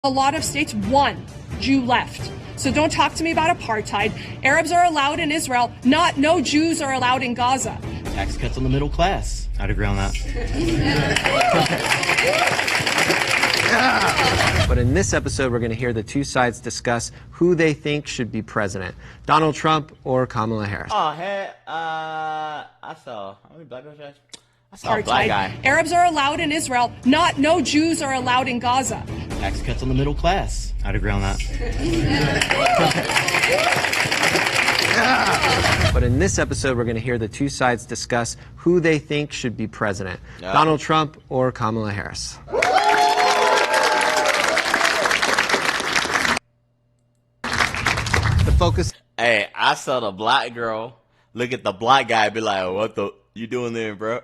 A lot of states, one Jew left. So don't talk to me about apartheid. Arabs are allowed in Israel. No Jews are allowed in Gaza. Tax cuts on the middle class. I'd agree on that. But in this episode, we're going to hear the two sides discuss who they think should be president, Donald Trump or Kamala Harris. Oh, hey, I saw. How many black guys? I saw a Apartheid. black guy. Arabs are allowed in Israel. No Jews are allowed in Gaza. Tax cuts on the middle class. I'd agree on that. But in this episode, we're going to hear the two sides discuss who they think should be president, Donald Trump or Kamala Harris. The focus. Hey, I saw the black girl look at the black guy and be like, what the you doing there, bro?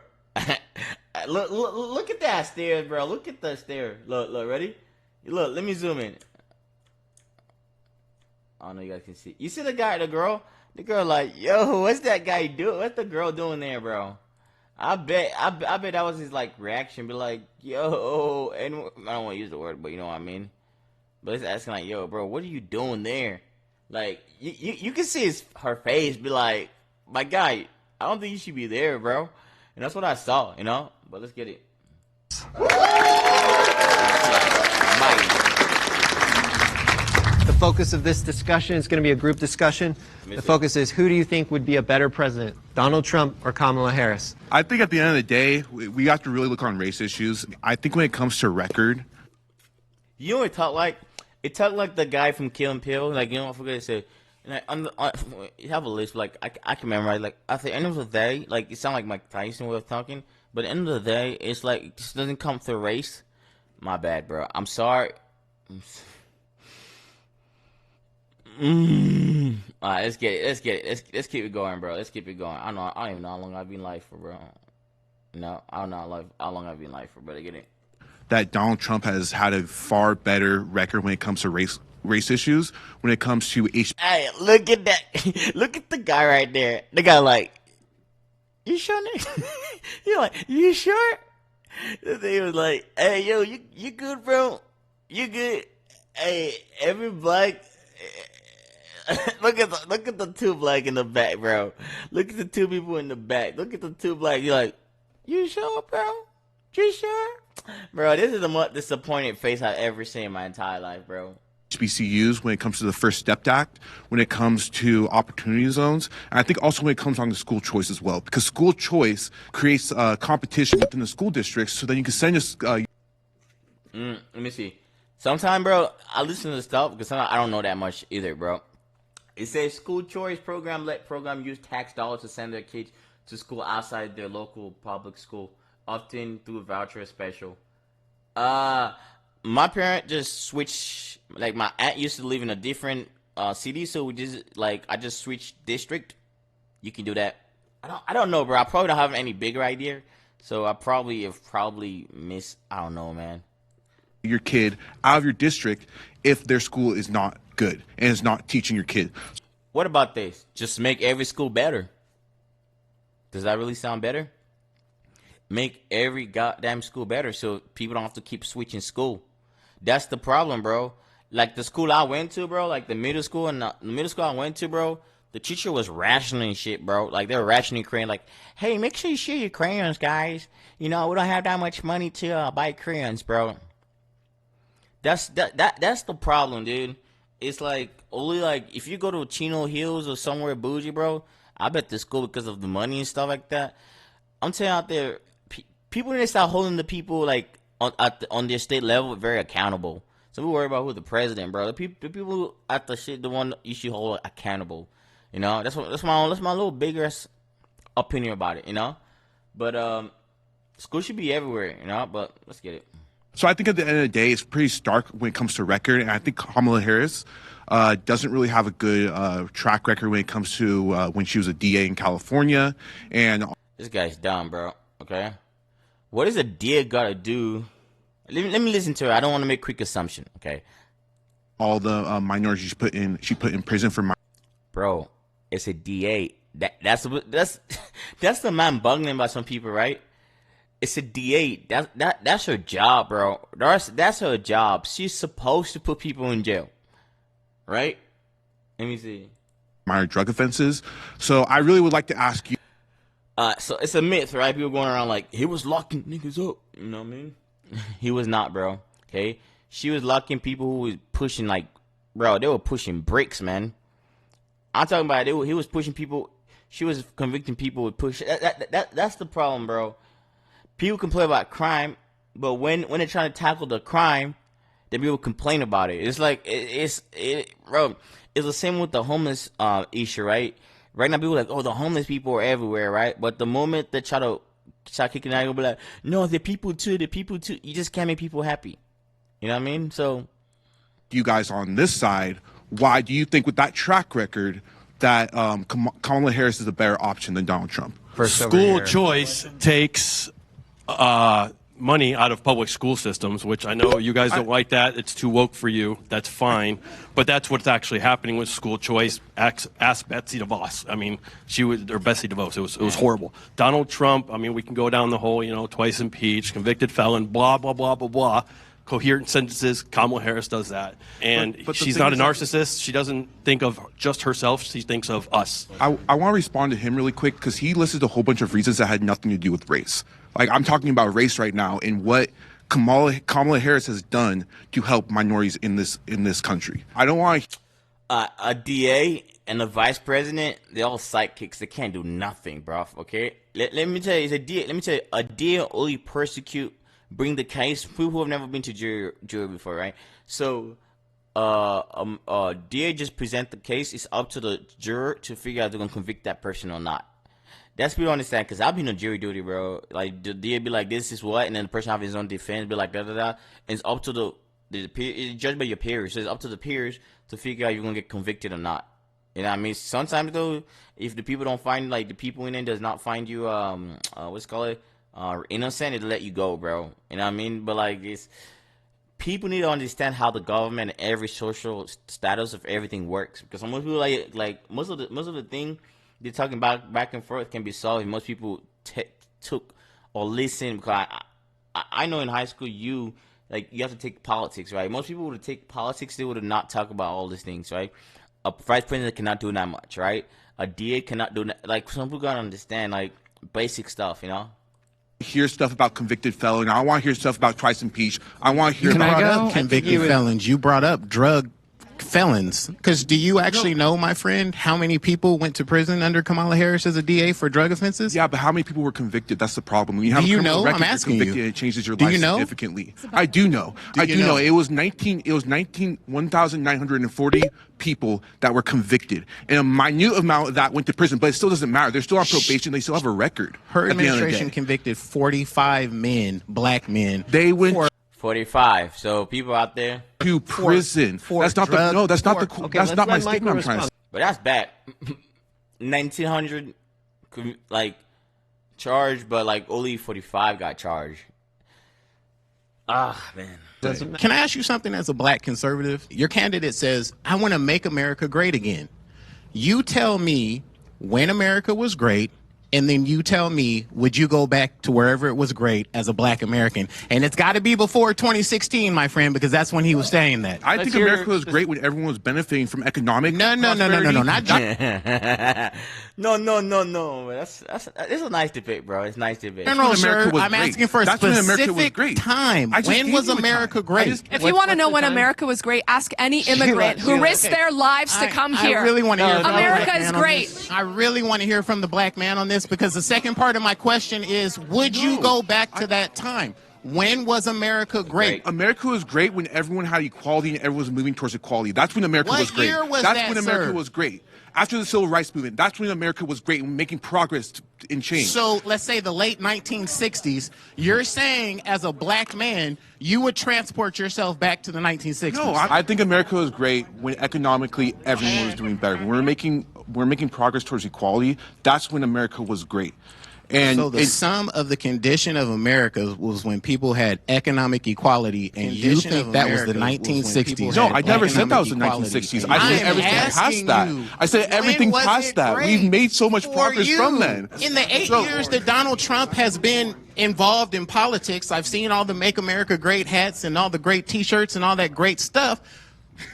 look at that stairs, bro. Look at the stairs. Look, ready? Look, let me zoom in. I don't know, you guys can see. You see the guy, the girl? The girl like, yo, what's that guy doing? What's the girl doing there, bro? I bet that was his like reaction. Be like, yo, and I don't want to use the word, but you know what I mean. But it's asking like, yo, bro, what are you doing there? Like, you can see her face. Be like, my guy, I don't think you should be there, bro. And that's what I saw, you know. But let's get it. The focus of this discussion is going to be a group discussion. The focus is, who do you think would be a better president, Donald Trump or Kamala Harris? I think at the end of the day, we have to really look on race issues. I think when it comes to record, you know what it talked like? It talked like the guy from Kill and Peele. Like, you know, I forget to say. And you have a list, like, I can memorize. Like, at the end of the day, like, it sounds like Mike Tyson way of talking. But at the end of the day, it's like, it just doesn't come through race. My bad, bro. I'm sorry. Alright, let's get it. Let's keep it going, bro. Let's keep it going. I don't even know how long I've been live for, bro. No, I don't know how long I've been live for, but I get it. that Donald Trump has had a far better record when it comes to race issues, when it comes to Hey, look at that. Look at the guy right there. The guy like, you sure, Nick? You're like, you sure? The thing was like, hey, yo, you good, bro? You good? Hey, every black... look at the two black in the back, bro. Look at the two people in the back. Look at the two black. You're like, you sure, bro? You sure? Bro, this is the most disappointed face I've ever seen in my entire life, bro. HBCUs, when it comes to the First Step Act, when it comes to opportunity zones, and I think also when it comes on to school choice as well, because school choice creates competition within the school districts, so then you can send your... Let me see. Sometimes, bro, I listen to the stuff because sometimes I don't know that much either, bro. It says school choice program let program use tax dollars to send their kids to school outside their local public school, often through a voucher or special. My parent just switched. Like, my aunt used to live in a different city, so we just I just switched district. You can do that. I don't know, bro. I probably don't have any bigger idea, so I probably have missed. I don't know, man. Your kid out of your district if their school is not good and is not teaching your kid. What about this? Just make every school better. Does that really sound better? Make every goddamn school better so people don't have to keep switching school. That's the problem, bro. Like the school I went to, bro, like the middle school I went to, bro, the teacher was rationing shit, bro. Like they were rationing crayons. Like, hey, make sure you share your crayons, guys. You know, we don't have that much money to buy crayons, bro. That's the problem, dude. It's like only like if you go to Chino Hills or somewhere bougie, bro. I bet the school because of the money and stuff like that. I'm telling you out there, people need to start holding the people like on their state level very accountable. So we worry about who the president, bro. The people at the shit, the one you should hold accountable. You know, that's my little bigger opinion about it. You know, but school should be everywhere. You know, but let's get it. So I think at the end of the day, it's pretty stark when it comes to record, and I think Kamala Harris doesn't really have a good track record when it comes to when she was a DA in California. And this guy's dumb, bro. Okay, what does a DA gotta do? Let me listen to her. I don't want to make quick assumption. Okay, all the minorities she put in prison for. Bro, it's a DA. That's the mind boggling by some people, right? It's a DA. That's her job, bro. That's her job. She's supposed to put people in jail, right? Let me see. Minor drug offenses. So I really would like to ask you. So it's a myth, right? People going around like he was locking niggas up. You know what I mean? He was not, bro. Okay, she was locking people who was pushing like, bro. They were pushing bricks, man. I'm talking about he was pushing people. She was convicting people with push. That's the problem, bro. People complain about crime, but when they're trying to tackle the crime, then people complain about it. It's like bro. It's the same with the homeless issue, right? Right now, people are like, oh, the homeless people are everywhere, right? But the moment they try to start kicking out, you'll be like, no, the people too. You just can't make people happy. You know what I mean? So, You guys on this side, why do you think with that track record that Kamala Harris is a better option than Donald Trump? School choice takes money out of public school systems, which I know you guys don't like that. It's too woke for you. That's fine. But that's what's actually happening with school choice. Ask Betsy DeVos. I mean, Betsy DeVos. It was horrible. Donald Trump, I mean, we can go down the whole, twice impeached, convicted felon, blah, blah, blah, blah, blah. Coherent sentences. Kamala Harris does that. And but she's not a narcissist. She doesn't think of just herself. She thinks of us. I want to respond to him really quick because he listed a whole bunch of reasons that had nothing to do with race. Like, I'm talking about race right now and what Kamala Harris has done to help minorities in this country. I don't want a DA and a vice president, they're all sidekicks. They can't do nothing, bro. Okay, let me tell you, a DA only persecute, bring the case. People who have never been to jury before, right? So, DA just present the case. It's up to the juror to figure out if they're gonna convict that person or not. That's people understand, because I've been on jury duty, bro. Like, the DA be like, this is what, and then the person have his own defense, be like, da-da-da. And it's up to the it's judged by your peers. So it's up to the peers to figure out if you're going to get convicted or not. You know what I mean? Sometimes, though, if the people don't find, like, the people in it does not find you, what's it called, innocent, it'll let you go, bro. You know what I mean? But, like, people need to understand how the government and every social status of everything works. Because most people, like most of the thing they're talking about back and forth can be solved if most people took or listened. Because I know in high school you have to take politics, right? Most people would take politics, they would have not talk about all these things, right? A vice president cannot do that much, right? A DA cannot do that. Like, some people gotta understand, like, basic stuff, you know? hear stuff about convicted felon. I want to hear stuff about twice impeached. I want to hear about convicted felons. You brought up drug felons. Because do you actually know, my friend, how many people went to prison under Kamala Harris as a DA for drug offenses? Yeah, but how many people were convicted? That's the problem. When you have do a you criminal know? record, I'm asking convicted, you. It changes your do life you know? significantly. I do know. I do know. It was 1,940 people that were convicted. And a minute amount of that went to prison, but it still doesn't matter. They're still on probation. They still have a record. Her administration convicted 45 men, black men. They went 45. So people out there to prison. That's not the no. That's not the. That's not my statement. I'm trying to. But that's bad. 1,900 like charged, but like only 45 got charged. Ah, man. Can I ask you something as a black conservative? Your candidate says, I want to make America great again. You tell me when America was great, and then you tell me, would you go back to wherever it was great as a black American? And it's got to be before 2016, my friend, because that's when he was saying that. I think America was great when everyone was benefiting from economic No, not no. That's it's a nice debate, bro. It's a nice debate. No, sir. Was I'm great. asking for a That's when America was specific great. time. When was America great? If you want to know when America was great, ask any immigrant who risked their lives to come here. I really want to hear from America the black is man on great. this. I really want to hear from the black man on this, because the second part of my question is, would you go back to that time? When was America great? America was great when everyone had equality and everyone was moving towards equality. That's when America was great. What year was That's that, when America sir? was great. After the Civil Rights Movement, that's when America was great and making progress in change. So let's say the late 1960s. You're saying, as a black man, you would transport yourself back to the 1960s? No, I think America was great when economically everyone was doing better. When we're making progress towards equality, that's when America was great. And so the sum of the condition of America was when people had economic equality, and you think that was the 1960s? No, I never said that was the 1960s. I said everything past that. I said everything past that. We've made so much progress from then. In the 8 years that Donald Trump has been involved in politics. I've seen all the Make America Great hats and all the great T-shirts and all that great stuff.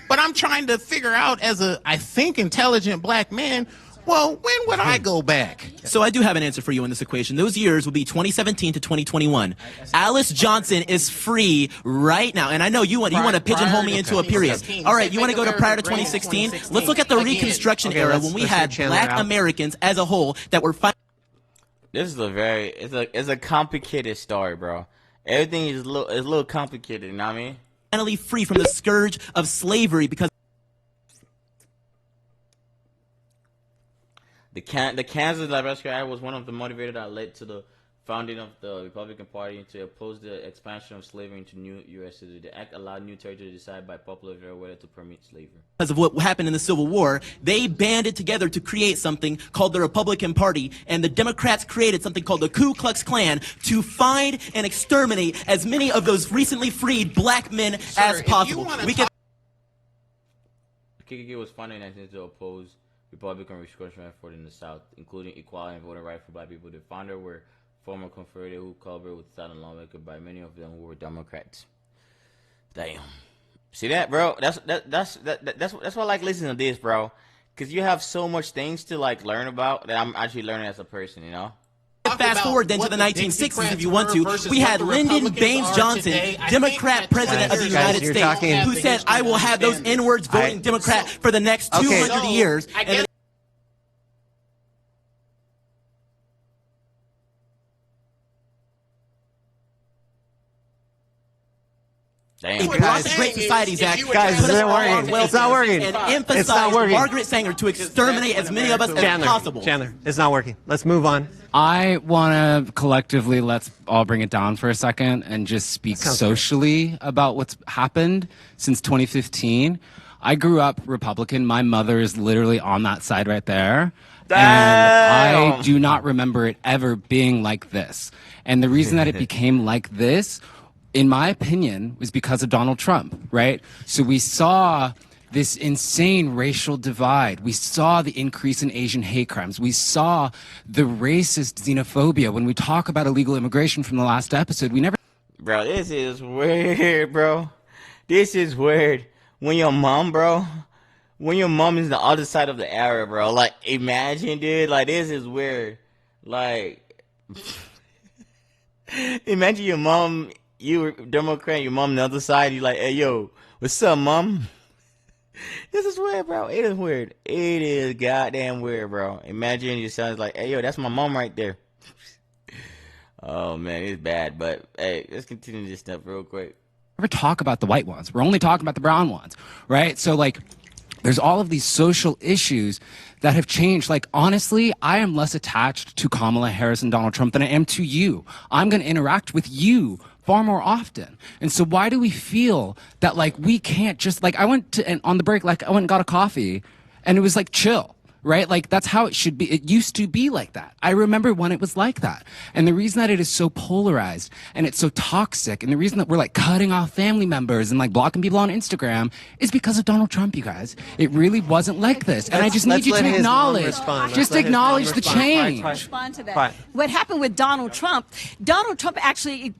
But I'm trying to figure out, as a, I think, intelligent black man, well, when would I go back? So I do have an answer for you in this equation. Those years will be 2017 to 2021. Alice Johnson is free right now. And I know you want to pigeonhole me into a period. All right, you want to go to prior to 2016? Let's look at the Reconstruction era when we had black Americans as a whole that were fighting. This is it's a complicated story, bro. Everything is a little complicated, you know what I mean? Finally free from the scourge of slavery because the Kansas Nebraska Act was one of the motivators that led to the founding of the Republican Party to oppose the expansion of slavery into new U.S. cities. The act allowed new territories to decide by popular vote whether to permit slavery. Because of what happened in the Civil War, they banded together to create something called the Republican Party, and the Democrats created something called the Ku Klux Klan to find and exterminate as many of those recently freed black men as possible. KKK was founded in 19 to oppose Republican Reconstruction effort in the South, including equality and voting rights for black people. The founders were former Confederates who collaborated with Southern lawmakers, by many of them who were Democrats. Damn. See that, bro? That's why I like listening to this, bro. Cause you have so much things to like learn about that I'm actually learning as a person, you know? Fast forward then to the 1960s, if you want to, we had Lyndon Baines Johnson, Democrat president of the United States, who said, I will have those N-words voting Democrat for the next 200 years. And Damn. It brought the Great Societies Act, Guys, it's not working. It's not working. and It's not emphasized working. Margaret Sanger to exterminate as many of us as possible. Chandler, it's not working. Let's move on. I want to collectively, let's all bring it down for a second and just speak socially about what's happened since 2015. I grew up Republican. My mother is literally on that side right there. Damn. And I do not remember it ever being like this. And the reason that it became like this, in my opinion, was because of Donald Trump, right? So we saw this insane racial divide. We saw the increase in Asian hate crimes. We saw the racist xenophobia. When we talk about illegal immigration from the last episode, we never... Bro, this is weird, bro. This is weird. When your mom is the other side of the arrow, bro. Like, imagine, dude. Like, this is weird. Like, imagine your mom, you Democrat, your mom on the other side. You like, hey, yo, what's up, mom? This is weird, bro. It is weird. It is goddamn weird, bro. Imagine your son's like, hey, yo, that's my mom right there. Oh, man, it's bad. But, hey, let's continue this stuff real quick. Never talk about the white ones. We're only talking about the brown ones, right? So, like, there's all of these social issues that have changed. Like, honestly, I am less attached to Kamala Harris and Donald Trump than I am to you. I'm going to interact with you far more often. And so why do we feel that, like, we can't just, like, I went to, and on the break, like, I went and got a coffee, and it was, like, chill. Right? Like, that's how it should be. It used to be like that. I remember when it was like that. And the reason that it is so polarized and it's so toxic and the reason that we're like cutting off family members and like blocking people on Instagram is because of Donald Trump, you guys. It really wasn't like this. And I just need you to acknowledge, just acknowledge the change. Respond to that. What happened with Donald Trump actually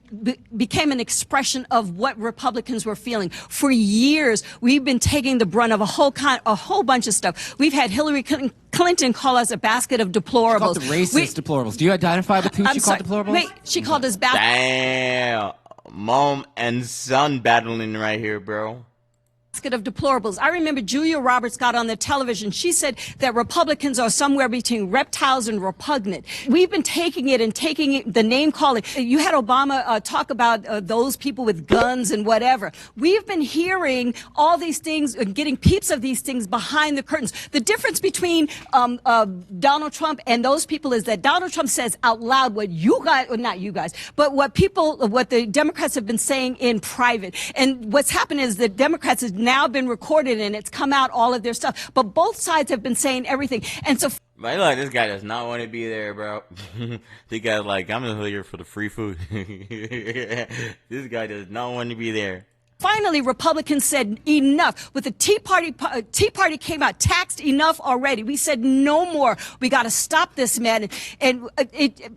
became an expression of what Republicans were feeling. For years, we've been taking the brunt of a whole bunch of stuff. We've had Hillary Clinton call us a basket of deplorables. She called the racist deplorables. Do you identify with who she called deplorables? Wait, she called us Damn. Mom and son battling right here, bro. Basket of deplorables. I remember Julia Roberts got on the television. She said that Republicans are somewhere between reptiles and repugnant. We've been taking it, the name calling. You had Obama talk about those people with guns and whatever. We've been hearing all these things, getting peeps of these things behind the curtains. The difference between Donald Trump and those people is that Donald Trump says out loud what you guys, or not you guys, but what the Democrats have been saying in private. And what's happened is the Democrats has now been recorded and it's come out, all of their stuff. But both sides have been saying everything. And so... Man, like, this guy does not want to be there, bro. This guy's like, I'm just here for the free food. This guy does not want to be there. Finally, Republicans said enough. With the Tea Party came out, taxed enough already. We said no more. We got to stop this, man. And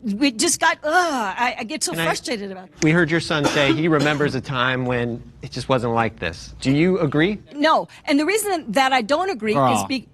we just got, I get so frustrated about it. We heard your son say he remembers a time when it just wasn't like this. Do you agree? No. And the reason that I don't agree is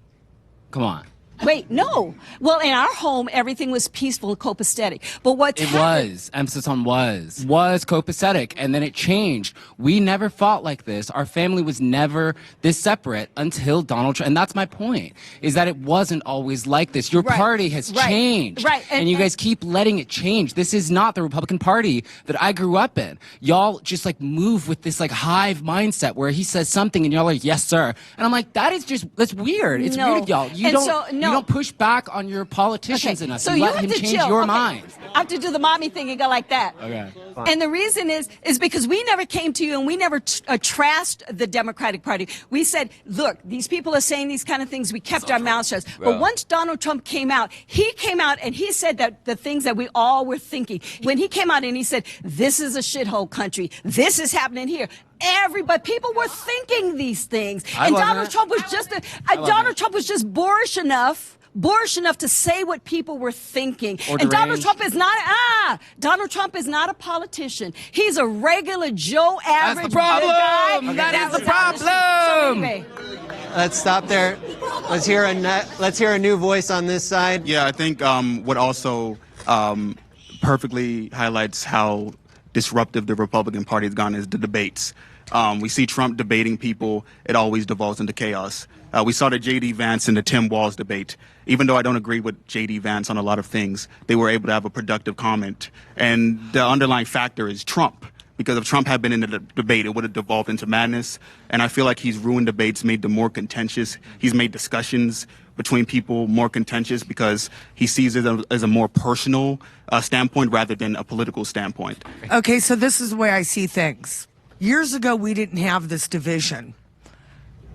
Come on. Wait, no. Well, in our home, everything was peaceful and copacetic. But what was, emphasis on was copacetic, and then it changed. We never fought like this. Our family was never this separate until Donald Trump. And that's my point, is that it wasn't always like this. Your party has changed. Right. And you guys keep letting it change. This is not the Republican Party that I grew up in. Y'all just like move with this like hive mindset where he says something and y'all are, yes, sir. And I'm like, that's weird. It's weird, y'all. You don't push back on your politicians enough. So you let him change your mind. I have to do the mommy thing and go like that. Okay. And the reason is because we never came to you and we never trashed the Democratic Party. We said, look, these people are saying these kind of things. We kept our mouths shut. But once Donald Trump came out and he said that the things that we all were thinking. When he came out and he said, this is a shithole country. This is happening here. People were thinking these things. And Donald Trump was just boorish enough to say what people were thinking. And Donald Trump is not a politician. He's a regular Joe average guy. That is the problem. Anyway. Let's stop there. Let's hear a new voice on this side. Yeah, I think what also perfectly highlights how disruptive the Republican Party has gone is the debates. We see Trump debating people. It always devolves into chaos. We saw the J.D. Vance and the Tim Walz debate. Even though I don't agree with J.D. Vance on a lot of things, they were able to have a productive comment. And the underlying factor is Trump. Because if Trump had been in the debate, it would have devolved into madness. And I feel like he's ruined debates, made them more contentious. He's made discussions between people more contentious because he sees it as a more personal standpoint rather than a political standpoint. Okay, so this is the way I see things. Years ago, we didn't have this division.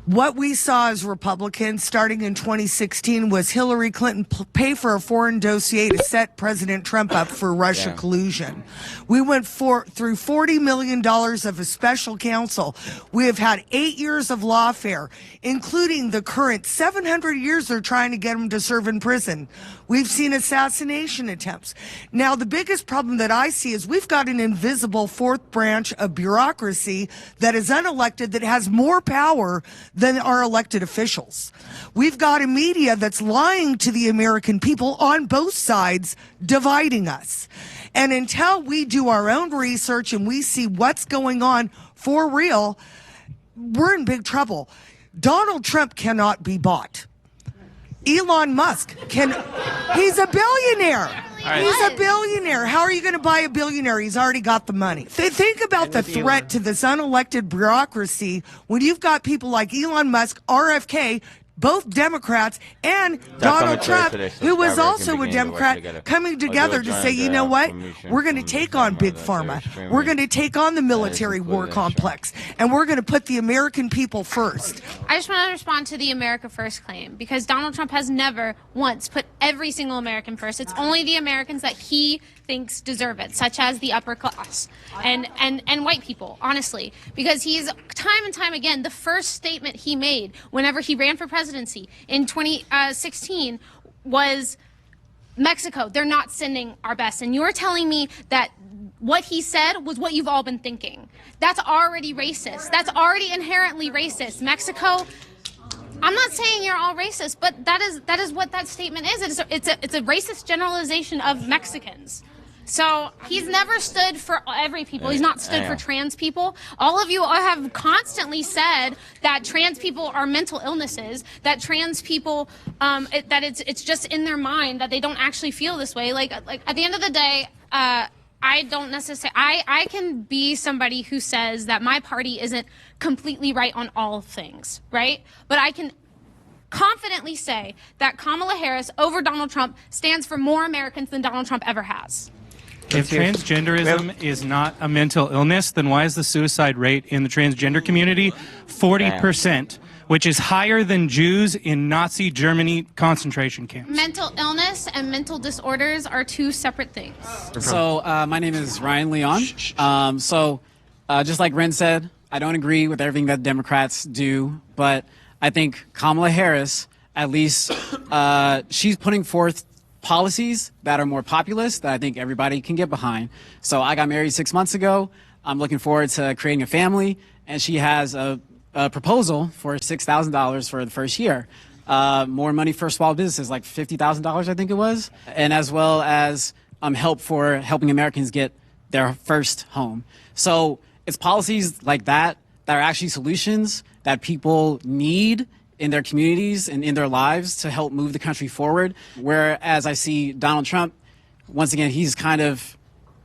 What we saw as Republicans starting in 2016 was Hillary Clinton pay for a foreign dossier to set President Trump up for Russia collusion. We went through $40 million of a special counsel. We have had 8 years of lawfare, including the current 700 years they're trying to get him to serve in prison. We've seen assassination attempts. Now, the biggest problem that I see is we've got an invisible fourth branch of bureaucracy that is unelected that has more power than our elected officials. We've got a media that's lying to the American people on both sides, dividing us. And until we do our own research and we see what's going on for real, we're in big trouble. Donald Trump cannot be bought. Elon Musk he's a billionaire. He's a billionaire. How are you going to buy a billionaire? He's already got the money. Think about the threat to this unelected bureaucracy when you've got people like Elon Musk, RFK, both Democrats, and Donald Trump, who was also a Democrat, coming together to say, you know what? We're going to take on Big Pharma. We're going to take on the military war complex. And we're going to put the American people first. I just want to respond to the America First claim, because Donald Trump has never once put every single American first. It's only the Americans that he thinks deserve it, such as the upper class and white people, honestly, because he's time and time again, the first statement he made whenever he ran for presidency in 2016 was Mexico, they're not sending our best. And you're telling me that what he said was what you've all been thinking. That's already racist. That's already inherently racist. Mexico, I'm not saying you're all racist, but that is what that statement is. It's a racist generalization of Mexicans. So he's never stood for every people. He's not stood for trans people. All of you have constantly said that trans people are mental illnesses, that trans people, that it's just in their mind, that they don't actually feel this way. Like at the end of the day, I don't necessarily, I can be somebody who says that my party isn't completely right on all things, right? But I can confidently say that Kamala Harris over Donald Trump stands for more Americans than Donald Trump ever has. If transgenderism is not a mental illness, then why is the suicide rate in the transgender community 40%, which is higher than Jews in Nazi Germany concentration camps? Mental illness and mental disorders are two separate things. So my name is Ryan Leon. Just like Ren said, I don't agree with everything that Democrats do, but I think Kamala Harris, at least, she's putting forth policies that are more populist that I think everybody can get behind. So I got married 6 months ago. I'm looking forward to creating a family, and she has a proposal for $6,000 for the first year. More money for small businesses, like $50,000, I think it was, and as well as help for helping Americans get their first home. So it's policies like that that are actually solutions that people need in their communities and in their lives to help move the country forward. Whereas I see Donald Trump, once again, he's kind of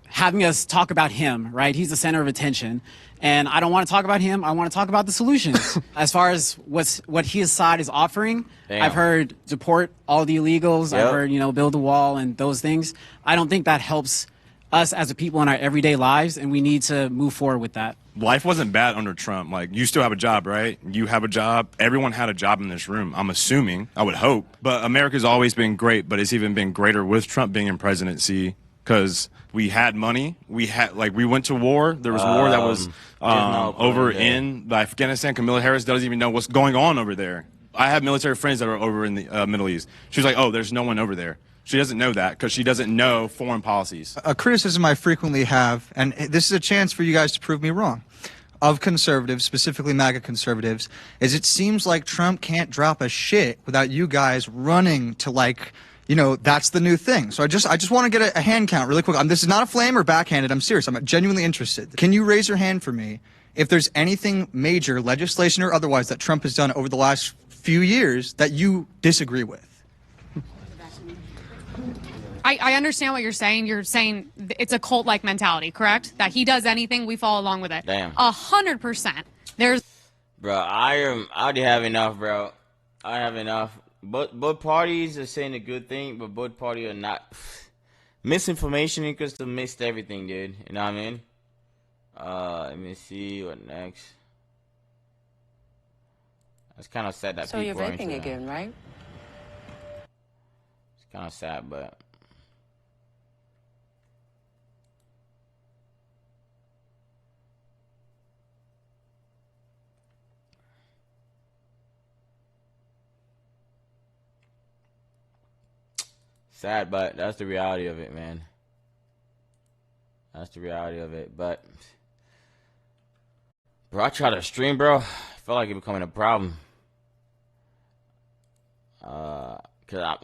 having us talk about him, right? He's the center of attention. And I don't want to talk about him. I want to talk about the solutions. As far as what his side is offering, I've heard deport all the illegals. I've heard, build a wall and those things. I don't think that helps us as a people in our everyday lives, and we need to move forward with that. Life wasn't bad under Trump. Like, you still have a job, right? You have a job. Everyone had a job in this room, I'm assuming. I would hope. But America's always been great, but it's even been greater with Trump being in presidency because we had money. We went to war. There was war that was over in Afghanistan. Kamala Harris doesn't even know what's going on over there. I have military friends that are over in the Middle East. She's like, oh, there's no one over there. She doesn't know that because she doesn't know foreign policies. A criticism I frequently have, and this is a chance for you guys to prove me wrong, of conservatives, specifically MAGA conservatives, is it seems like Trump can't drop a shit without you guys running to that's the new thing. So I just want to get a hand count really quick. This is not a flame or backhanded. I'm serious. I'm genuinely interested. Can you raise your hand for me if there's anything major, legislation or otherwise, that Trump has done over the last few years that you disagree with? I understand what you're saying. You're saying it's a cult-like mentality, correct? That he does anything, we follow along with it. Damn. 100%. Bro, I already have enough, bro. I have enough. Both parties are saying a good thing, but both parties are not. Misinformation equals to missed everything, dude. You know what I mean? Let me see what next. It's kind of sad that so people you're are into vaping that. again, right? It's kind of sad, but. Sad, but that's the reality of it, man. That's the reality of it. But, bro, I try to stream, bro. I feel like it's becoming a problem. Cause I'm